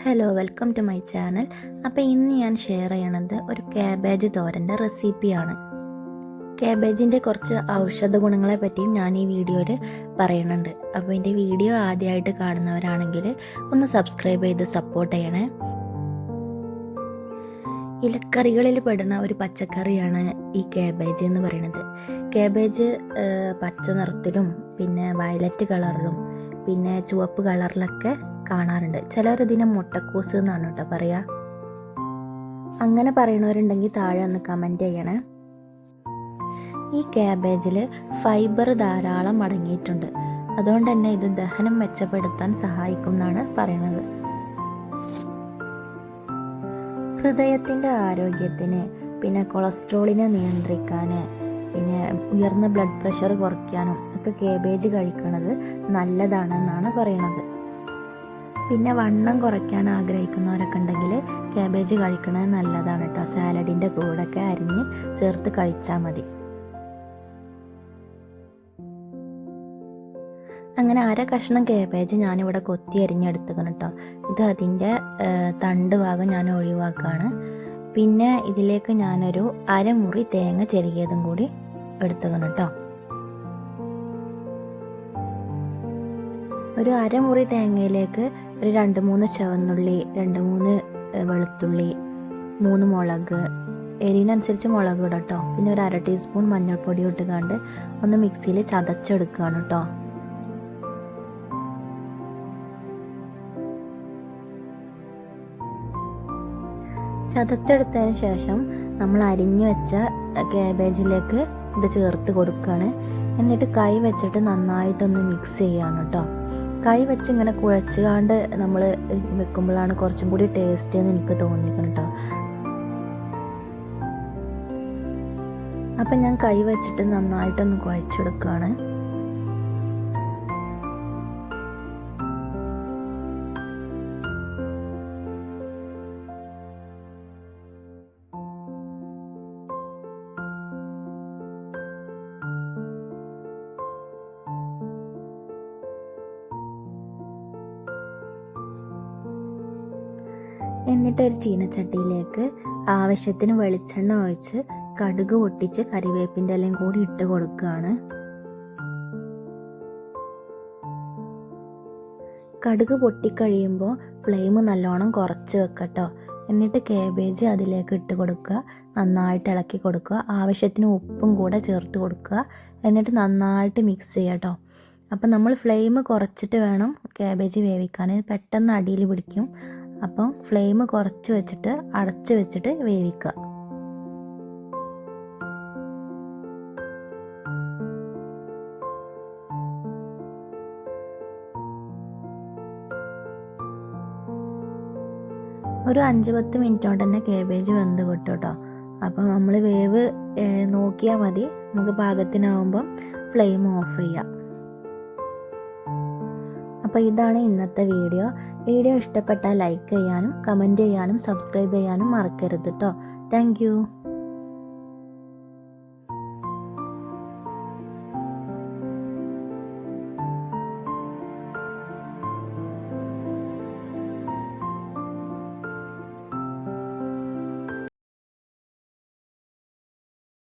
Hello, welcome to my channel. അപ്പോൾ ഇന്ന് ഞാൻ ഷെയർ ചെയ്യണത് ഒരു ക്യാബേജ് തോരൻ്റെ റെസിപ്പിയാണ്. ക്യാബേജിൻ്റെ കുറച്ച് ഔഷധ ഗുണങ്ങളെ പറ്റിയും ഞാൻ ഈ വീഡിയോയിൽ പറയുന്നുണ്ട്. അപ്പോൾ എൻ്റെ വീഡിയോ ആദ്യമായിട്ട് കാണുന്നവരാണെങ്കിൽ ഒന്ന് സബ്സ്ക്രൈബ് ചെയ്ത് സപ്പോർട്ട് ചെയ്യണേ. ഇലക്കറികളിൽ പെടുന്ന ഒരു പച്ചക്കറിയാണ് ഈ ക്യാബേജ് എന്ന് പറയുന്നത്. ക്യാബേജ് പച്ച നിറത്തിലും പിന്നെ വയലറ്റ് കളറിലും പിന്നെ ചുവപ്പ് കളറിലൊക്കെ കാണാറുണ്ട്. ചിലർ ഇതിനെ മുട്ടക്കൂസ് എന്നാണ് കേട്ടോ പറയുക. അങ്ങനെ പറയുന്നവരുണ്ടെങ്കിൽ താഴെ ഒന്ന് കമൻറ്റ് ചെയ്യണേ. ഈ ക്യാബേജിൽ ഫൈബർ ധാരാളം അടങ്ങിയിട്ടുണ്ട്. അതുകൊണ്ട് തന്നെ ഇത് ദഹനം മെച്ചപ്പെടുത്താൻ സഹായിക്കും എന്നാണ് പറയുന്നത്. ഹൃദയത്തിൻ്റെ ആരോഗ്യത്തിന് പിന്നെ കൊളസ്ട്രോളിനെ നിയന്ത്രിക്കാൻ പിന്നെ ഉയർന്ന ബ്ലഡ് പ്രഷർ കുറയ്ക്കാനും ഒക്കെ ക്യാബേജ് കഴിക്കുന്നത് നല്ലതാണെന്നാണ് പറയുന്നത്. പിന്നെ വണ്ണം കുറയ്ക്കാൻ ആഗ്രഹിക്കുന്നവരൊക്കെ ഉണ്ടെങ്കിൽ ക്യാബേജ് കഴിക്കുന്നത് നല്ലതാണ് കേട്ടോ. സാലഡിൻ്റെ കൂടെയൊക്കെ അരിഞ്ഞ് ചേർത്ത് കഴിച്ചാൽ മതി. അങ്ങനെ കഷ്ണം ക്യാബേജ് ഞാനിവിടെ കൊത്തി അരിഞ്ഞെടുത്തുക്കണം കേട്ടോ. ഇത് അതിൻ്റെ തണ്ട് ഭാഗം ഞാൻ ഒഴിവാക്കുകയാണ്. പിന്നെ ഇതിലേക്ക് ഞാനൊരു അരമുറി തേങ്ങ ചെരുകിയതും കൂടി എടുത്തുക്കണം കേട്ടോ. ഒരു അരമുറി തേങ്ങയിലേക്ക് ഒരു 2-3 ചുവന്നുള്ളി, 2-3 വെളുത്തുള്ളി, 3 മുളക്, എരിവിനനുസരിച്ച് മുളക് ഇടാം കേട്ടോ. പിന്നെ ഒരു 1/2 ടീസ്പൂൺ മഞ്ഞൾപ്പൊടി ഇട്ടുകൊണ്ട് ഒന്ന് മിക്സിയിൽ ചതച്ചെടുക്കുകയാണ് കേട്ടോ. ചതച്ചെടുത്തതിന് ശേഷം നമ്മൾ അരിഞ്ഞു വെച്ച ക്യാബേജിലേക്ക് ഇത് ചേർത്ത് കൊടുക്കുകയാണ്. എന്നിട്ട് കൈ വെച്ചിട്ട് നന്നായിട്ടൊന്ന് മിക്സ് ചെയ്യുകയാണ് കേട്ടോ. കൈ വെച്ച് ഇങ്ങനെ കുഴച്ചുകൊണ്ട് നമ്മൾ വെക്കുമ്പോഴാണ് കുറച്ചും കൂടി ടേസ്റ്റ് എന്ന് എനിക്ക് തോന്നിയിരിക്കണം കേട്ടോ. അപ്പം ഞാൻ കൈ വെച്ചിട്ട് നന്നായിട്ടൊന്ന് കുഴച്ചെടുക്കുകയാണ്. എന്നിട്ട് ഒരു ചീനച്ചട്ടിയിലേക്ക് ആവശ്യത്തിന് വെളിച്ചെണ്ണ ഒഴിച്ച് കടുക് പൊട്ടിച്ച് കറിവേപ്പിൻ്റെ ഇലയും കൂടി ഇട്ട് കൊടുക്കുകയാണ്. കടുക് പൊട്ടിക്കഴിയുമ്പോൾ ഫ്ലെയിം നല്ലോണം കുറച്ച് വെക്കട്ടോ. എന്നിട്ട് ക്യാബേജ് അതിലേക്ക് ഇട്ട് കൊടുക്കുക, നന്നായിട്ട് ഇളക്കി കൊടുക്കുക. ആവശ്യത്തിന് ഉപ്പും കൂടെ ചേർത്ത് കൊടുക്കുക. എന്നിട്ട് നന്നായിട്ട് മിക്സ് ചെയ്യുക കേട്ടോ. അപ്പം നമ്മൾ ഫ്ലെയിം കുറച്ചിട്ട് വേണം ക്യാബേജ് വേവിക്കാൻ, പെട്ടെന്ന് അടിയിൽ പിടിക്കും. അപ്പം ഫ്ലെയിം കുറച്ച് വെച്ചിട്ട് അടച്ച് വെച്ചിട്ട് വേവിക്കുക. ഒരു 5-10 മിനിറ്റ് കൊണ്ട് തന്നെ ക്യാബേജ് വെന്ത് കിട്ടും കേട്ടോ. അപ്പം നമ്മൾ വേവ് നോക്കിയാൽ മതി. നമുക്ക് പാകത്തിനാവുമ്പം ഫ്ലെയിം ഓഫ് ചെയ്യാം. അപ്പോൾ ഇതാണ് ഇന്നത്തെ വീഡിയോ. വീഡിയോ ഇഷ്ടപ്പെട്ടാൽ ലൈക്ക് ചെയ്യാനും കമൻറ്റ് ചെയ്യാനും സബ്സ്ക്രൈബ് ചെയ്യാനും മറക്കരുത് കേട്ടോ. Thank you.